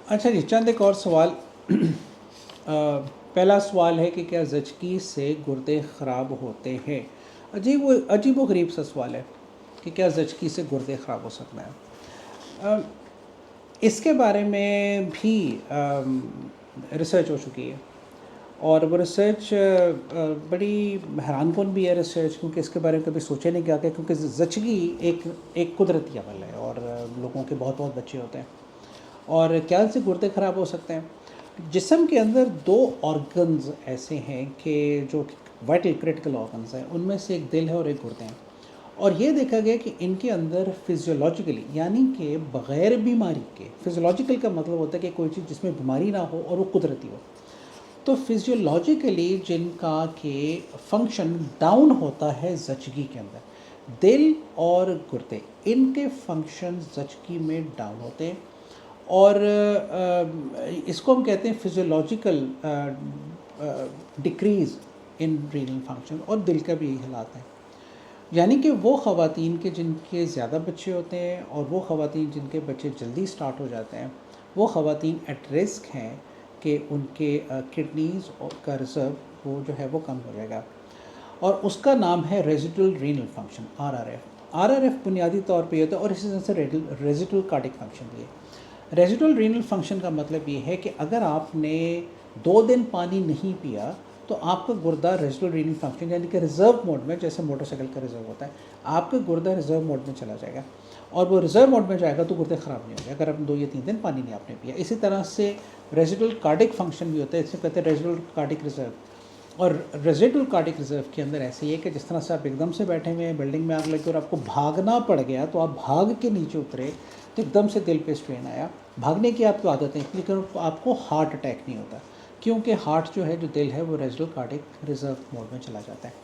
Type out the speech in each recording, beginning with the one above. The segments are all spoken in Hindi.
अच्छा जी, चंद एक और सवाल। पहला सवाल है कि क्या ज़चगी से गुर्दे ख़राब होते हैं? अजीब व गरीब सा सवाल है कि क्या ज़चगी से गुर्दे ख़राब हो सकते हैं। इसके बारे में भी रिसर्च हो चुकी है, और वो रिसर्च बड़ी हैरानकुन भी है रिसर्च, क्योंकि इसके बारे में कभी सोचा नहीं गया, क्योंकि ज़चगी एक कुदरती अमल है, और लोगों के बहुत बहुत बच्चे होते हैं। और क्या से गुर्दे ख़राब हो सकते हैं? जिस्म के अंदर दो ऑर्गन्स ऐसे हैं कि जो वाइटल क्रिटिकल ऑर्गन्स हैं, उनमें से एक दिल है और एक गुर्दे हैं। और ये देखा गया कि इनके अंदर फिजियोलॉजिकली, यानी कि बग़ैर बीमारी के, फिजियोलॉजिकल का मतलब होता है कि कोई चीज़ जिसमें बीमारी ना हो और वो कुदरती हो, तो फिजियोलॉजिकली जिनका के फंक्शन डाउन होता है ज़चगी के अंदर, दिल और गुर्दे, इनके फंक्शन ज़चगी में डाउन होते हैं। और इसको हम कहते हैं फिजियोलॉजिकल डिक्रीज़ इन रीनल फंक्शन, और दिल का भी यही हालात है। यानी कि वो ख़वातीन के जिनके ज़्यादा बच्चे होते हैं और वो ख़वातीन जिनके बच्चे जल्दी स्टार्ट हो जाते हैं, वो ख़वातीन एट रिस्क हैं कि उनके किडनीज़ का रिज़र्व वो जो है वो कम हो जाएगा, और उसका नाम है residual renal function, RRF। RRF बुनियादी तौर पे होता है, और इसी तरह से रेजिडुअल कार्डिक फंक्शन भी है। रेजिडुअल रीनल फंक्शन का मतलब ये है कि अगर आपने 2 दिन पानी नहीं पिया, तो आपका गुर्दा रेजिडुअल रीनल फंक्शन यानी कि रिज़र्व मोड में, जैसे मोटरसाइकिल का रिज़र्व होता है, आपका गुर्दा रिज़र्व मोड में चला जाएगा, और वो रिज़र्व मोड में जाएगा तो गुर्दे ख़राब नहीं होंगे अगर आपने 2 या 3 दिन पानी नहीं आपने पिया। इसी तरह से रेजिडुअल कार्डिक फंक्शन भी होता है, इसे कहते हैं रेजिडुअल कार्डिक रिज़र्व। और रेजिडुअल कार्डिक रिज़र्व के अंदर ऐसे ही है कि जिस तरह से आप एकदम से बैठे हुए हैं, बिल्डिंग में आग लगी और आपको भागना पड़ गया, तो आप भाग के नीचे उतरे तो एकदम से दिल पे स्ट्रेन आया, भागने की आपको आदत है, लेकिन आपको हार्ट अटैक नहीं होता, क्योंकि हार्ट जो है, जो दिल है, वो रेजिडुअल कार्डिक रिज़र्व मोड में चला जाता है।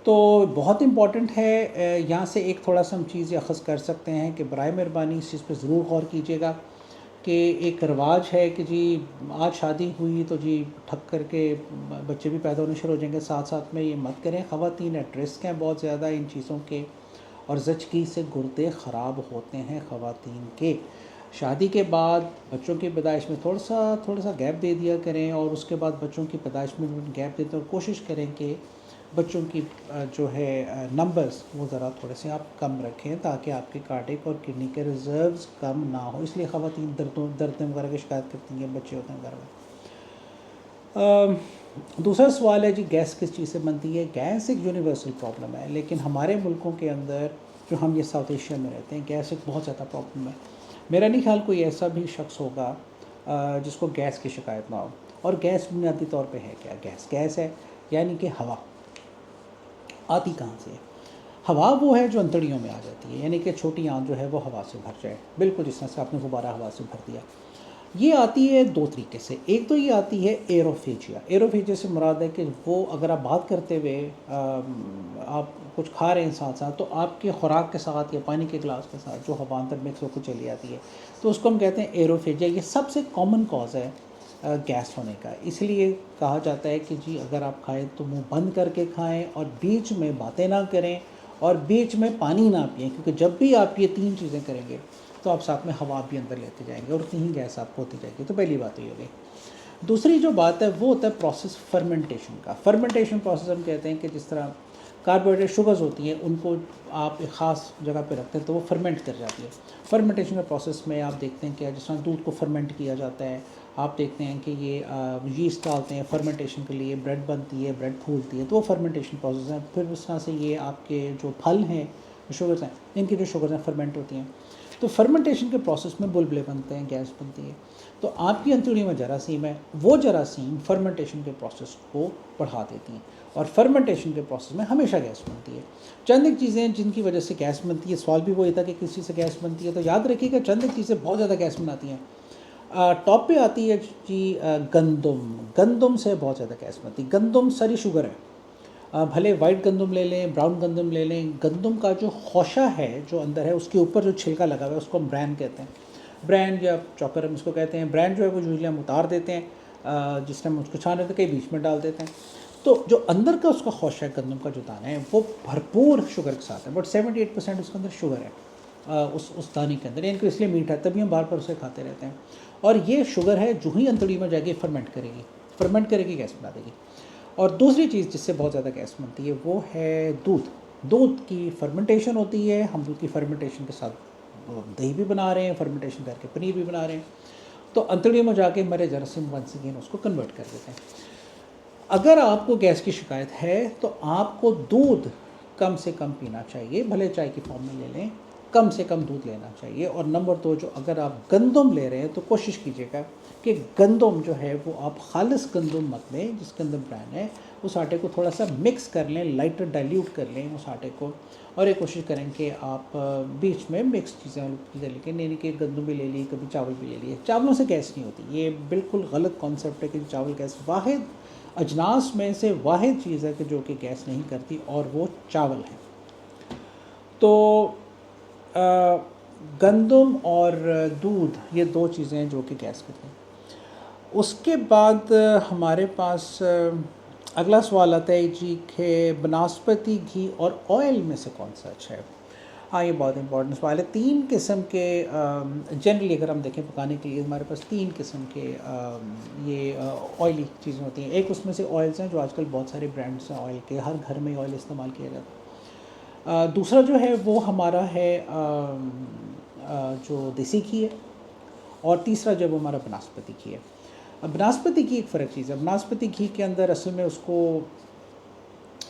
तो बहुत इंपॉर्टेंट है, यहाँ से एक थोड़ा सा हम चीज़ अखज़ कर सकते हैं कि बराए मेहरबानी इस चीज़ पर ज़रूर गौर कीजिएगा कि एक रिवाज है कि जी आज शादी हुई तो जी ठक करके बच्चे भी पैदा होने शुरू हो जाएंगे साथ साथ में। ये मत करें, ख़वातीन एट रिस्क हैं बहुत ज़्यादा इन चीज़ों के, और ज़चगी से गुर्दे ख़राब होते हैं ख़वातीन के। शादी के बाद बच्चों की पैदाइश में थोड़ा सा गैप दे दिया करें, और उसके बाद बच्चों की पैदाइश में गैप देते और कोशिश करें कि बच्चों की जो है नंबर्स वो ज़रा थोड़े से आप कम रखें, ताकि आपके कार्डिक और किडनी के रिज़र्व्स कम ना हो। इसलिए ख़वातीन दर्द वगैरह की शिकायत करती हैं, बच्चे होते हैं घर में। दूसरा सवाल है जी, गैस किस चीज़ से बनती है? गैस एक यूनिवर्सल प्रॉब्लम है, लेकिन हमारे मुल्कों के अंदर, जो हम ये साउथ एशिया में रहते हैं, गैस एक बहुत ज़्यादा प्रॉब्लम है। मेरा नहीं ख्याल कोई ऐसा भी शख्स होगा जिसको गैस की शिकायत ना हो। और गैस बुनियादी तौर पे है क्या? गैस है यानी कि हवा। आती कहाँ से है? हवा वो है जो अंतड़ियों में आ जाती है, यानी कि छोटी आंत जो है वो हवा से भर जाए, बिल्कुल जिस तरह से आपने गुब्बारा हवा से भर दिया। ये आती है 2 तरीके से। एक तो ये आती है एरोफेजिया। एरोफेजिया से मुराद है कि वो अगर आप बात करते हुए आप कुछ खा रहे हैं साथ साथ, तो आपके खुराक के साथ या पानी के गिलास के साथ जो हवा अंदर मिक्स होकर चली आती है, तो उसको हम कहते हैं एरोफेजिया। ये सबसे कॉमन कॉज है गैस होने का। इसलिए कहा जाता है कि जी अगर आप खाएं तो मुंह बंद करके खाएं, और बीच में बातें ना करें, और बीच में पानी ना पिएं, क्योंकि जब भी आप ये 3 चीज़ें करेंगे तो आप साथ में हवा भी अंदर लेते जाएंगे और कहीं गैस आपको होती जाएगी। तो पहली बात ये हो गई। दूसरी जो बात है वो होता है प्रोसेस फर्मेंटेशन का। फर्मेंटेशन प्रोसेस हम कहते हैं कि जिस तरह कार्बोहाइड्रेट शुगर्स होती हैं, उनको आप एक ख़ास जगह पे रखते हैं तो वो फर्मेंट कर जाती है। फर्मेंटेशन के प्रोसेस में आप देखते हैं कि जिस तरह दूध को फर्मेंट किया जाता है, आप देखते हैं कि ये यीस्ट डालते हैं फर्मेंटेशन के लिए, ब्रेड बनती है, ब्रेड फूलती है, तो वो फर्मेंटेशन प्रोसेस है। फिर उस तरह से ये आपके जो फल हैं, शुगर्स हैं, इनकी जो शुगर्स हैं फर्मेंट होती हैं। तो फर्मेंटेशन के प्रोसेस में बुलबुले बनते हैं, गैस बनती है। तो आपकी अंतड़ियों में जरासीम है, वो जरासीम फर्मेंटेशन के प्रोसेस को बढ़ा देती हैं, और फर्मेंटेशन के प्रोसेस में हमेशा गैस बनती है। चंद एक चीज़ें जिनकी वजह से गैस बनती है, सवाल भी वही था कि किस चीज़ से गैस बनती है, तो याद रखिएगा चंद एक चीज़ें बहुत ज़्यादा गैस बनाती हैं। टॉप पे आती है जी गंदम। गंदम से बहुत ज़्यादा गैस बनती है। गंदम सारी शुगर है, भले वाइट गंदम ले लें, ब्राउन गंदम ले लें, गंदम का जो खोशा है जो अंदर है, उसके ऊपर जो छिलका लगा हुआ है, उसको हम ब्रैन कहते हैं। ब्रैन या चॉकर हम इसको कहते हैं। ब्रैन जो है वो यूजली हम उतार देते हैं, जिस टाइम उसको छान देते हैं, कहीं बीच में डाल देते हैं। तो जो अंदर का उसका खोशा है, गंदम का जो दाना है, वो भरपूर शुगर के साथ है, बट 78% उसके अंदर शुगर है। उस दाने के अंदर, यानी कि इसलिए मीठा है, तभी हम बार बार उसे खाते रहते हैं। और ये शुगर है जो ही अंतड़ी में जाके फर्मेंट करेगी, गैस बना देगी। और दूसरी चीज़ जिससे बहुत ज़्यादा गैस बनती है वो है दूध। दूध की फर्मेंटेशन होती है, हम दूध की फर्मेंटेशन के साथ दही भी बना रहे हैं, फर्मेंटेशन करके पनीर भी बना रहे हैं, तो अंतड़ियों में जाके हमारे जरासीम वंस अगेन उसको कन्वर्ट कर देते हैं। अगर आपको गैस की शिकायत है तो आपको दूध कम से कम पीना चाहिए, भले चाय की फॉर्म में ले लें, कम से कम दूध लेना चाहिए। और नंबर 2, जो अगर आप गंदम ले रहे हैं तो कोशिश कीजिएगा कि गंदम जो है वो आप खालिस गंदम मत लें, जिसके अंदर ब्रांड है, उस आटे को थोड़ा सा मिक्स कर लें, लाइटर डाइल्यूट कर लें उस आटे को, और ये कोशिश करें कि आप बीच में मिक्स चीज़ें लेकिन यानी कि गंदम भी ले ली, कभी चावल भी ले लिए। चावलों से गैस नहीं होती, ये बिल्कुल गलत कॉन्सेप्ट है कि चावल गैस। वाहिद अजनास में से वाहिद चीज़ है कि जो कि गैस नहीं करती, और वो चावल है। तो गंदम और दूध, ये 2 चीज़ें हैं जो कि गैस करती हैं। उसके बाद हमारे पास अगला सवाल आता है जी कि बनास्पति घी और ऑयल में से कौन सा अच्छा है। हाँ, ये बहुत इंपॉर्टेंट सवाल है। 3 किस्म के जनरली अगर हम देखें पकाने के लिए हमारे पास 3 किस्म के ये ऑयली चीज़ें होती हैं। एक उसमें से ऑयल्स हैं जो आजकल बहुत सारे ब्रांड्स हैं ऑयल के, हर घर में ऑयल इस्तेमाल किया जाता है। दूसरा जो है वो हमारा है जो देसी घी है, और तीसरा जो वो हमारा बनास्पति घी है। अब बनास्पति घी एक फ़र्क चीज़ है। बनास्पति घी के अंदर असल में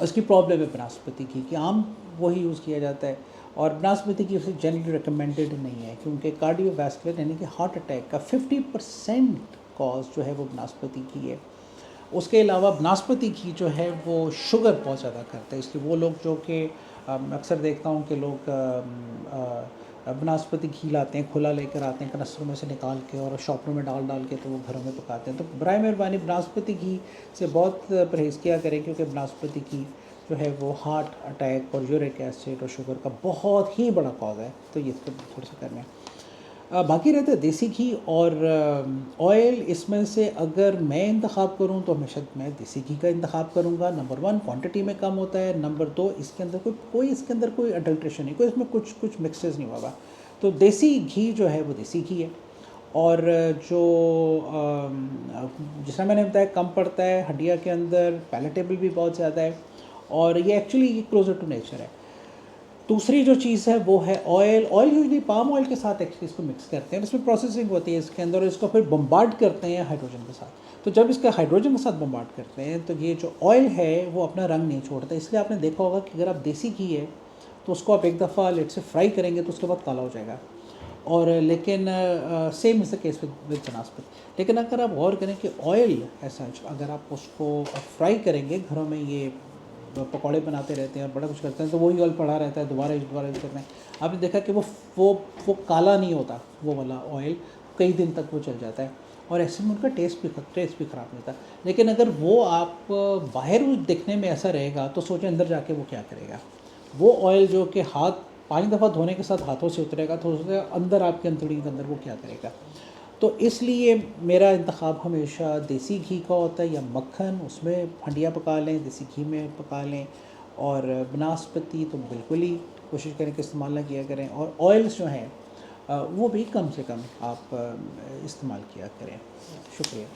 उसकी प्रॉब्लम है बनास्पति घी की, आम वही यूज़ किया जाता है, और बनास्पति घी उसे जनरली रिकमेंडेड नहीं है, क्योंकि कार्डियोवैस्कुलर यानी कि हार्ट अटैक का 50% कॉज जो है वो बनास्पति घी है। उसके अलावा बनास्पति घी जो है वो शुगर बहुत ज़्यादा करता है, इसलिए वो लोग जो कि अक्सर देखता हूँ कि लोग बनास्पति घी लाते हैं, खुला लेकर आते हैं कनस्तरों में से निकाल के, और शॉपरों में डाल के तो वो घरों में पकाते हैं। तो बराए मेहरबानी बनास्पति घी से बहुत परहेज़ किया करें, क्योंकि बनास्पति घी जो है वो हार्ट अटैक और यूरिक एसिड और शुगर का बहुत ही बड़ा कॉज है। तो ये इसको थोड़ा सा करना है। बाकी रहता है देसी घी और ऑयल। इसमें से अगर मैं इंतखाब करूं तो हमेशा मैं देसी घी का इंतखाब करूंगा। नंबर 1, क्वांटिटी में कम होता है। नंबर 2, इसके अंदर कोई अडल्ट्रेशन नहीं, कोई इसमें कुछ मिक्सेस नहीं होगा। तो देसी घी जो है वो देसी घी है, और जो जिस तरह मैंने बताया कम पड़ता है हड्डियाँ के अंदर, पैलेटेबल भी बहुत ज़्यादा है, और ये एक्चुअली क्लोजर टू नेचर है। दूसरी जो चीज़ है वो है ऑयल यूजली पाम ऑयल के साथ एक्चुअली इसको मिक्स करते हैं, इसमें प्रोसेसिंग होती है इसके अंदर, और इसको फिर बम्बार्ड करते हैं हाइड्रोजन के साथ। तो जब इसका हाइड्रोजन के साथ बम्बार्ड करते हैं तो ये जो ऑयल है वो अपना रंग नहीं छोड़ता। इसलिए आपने देखा होगा कि अगर आप देसी घी है तो उसको आप एक दफ़ा लेट से फ्राई करेंगे तो उसके बाद काला हो जाएगा, और लेकिन same is the case with vanaspati. लेकिन अगर आप गौर करें कि ऑयल ऐसा अगर आप उसको फ्राई करेंगे, घरों में ये पकौड़े बनाते रहते हैं और बड़ा कुछ करते हैं, तो वही ऑयल पड़ा रहता है, दोबारा यूज़ करते हैं। आपने देखा कि वो काला नहीं होता, वो वाला ऑयल कई दिन तक वो चल जाता है, और ऐसे में उनका टेस्ट भी ख़राब नहीं होता। लेकिन अगर वो आप बाहर दिखने में ऐसा रहेगा तो सोचें अंदर जाके वो क्या करेगा। वो ऑयल जो कि हाथ 5 दफ़ा धोने के साथ हाथों से उतरेगा, तो उसके अंदर आपके अंतड़ी के अंदर वो क्या करेगा। तो इसलिए मेरा इंतखाब हमेशा देसी घी का होता है, या मक्खन, उसमें हंडिया पका लें, देसी घी में पका लें, और बनास्पति तो बिल्कुल ही कोशिश करें कि इस्तेमाल ना किया करें, और ऑयल्स जो हैं वो भी कम से कम आप इस्तेमाल किया करें। शुक्रिया।